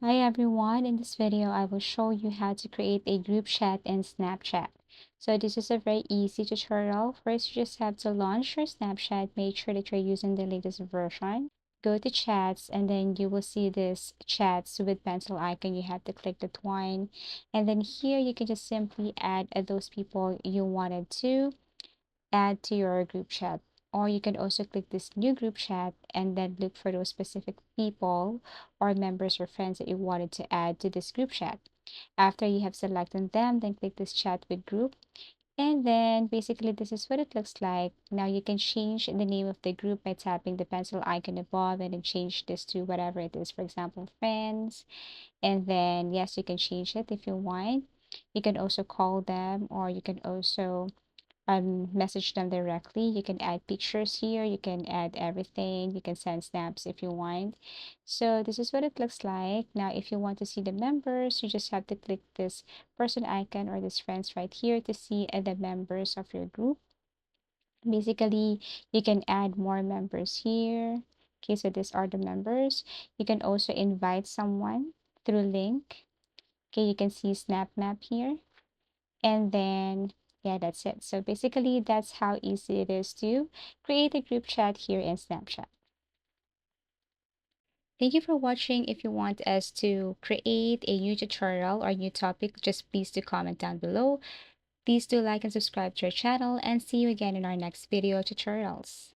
Hi everyone, in this video I will show you how to create a group chat in Snapchat. So this is a very easy tutorial. First, you just have to launch your Snapchat, make sure that you're using the latest version. Go to chats and then you will see this chats with pencil icon. You have to click the twine and then here you can just simply add those people you wanted to add to your group chat. Or you can also click this new group chat and then look for those specific people or members or friends that you wanted to add to this group chat. After you have selected them, then click this chat with group. And then basically this is what it looks like. Now you can change the name of the group by tapping the pencil icon above and then change this to whatever it is. For example, friends. And then yes, you can change it if you want. You can also call them or you can also message them directly. You can add pictures here, you can add everything, you can send snaps if you want. So this is what it looks like. Now if you want to see the members, you just have to click this person icon or this friends right here to see the members of your group. Basically you can add more members here. Okay, so these are the members. You can also invite someone through link. Okay, you can see snap map here. And then, yeah, that's it. So basically, that's how easy it is to create a group chat here in Snapchat. Thank you for watching. If you want us to create a new tutorial or new topic, just please do comment down below. Please do like and subscribe to our channel and see you again in our next video tutorials.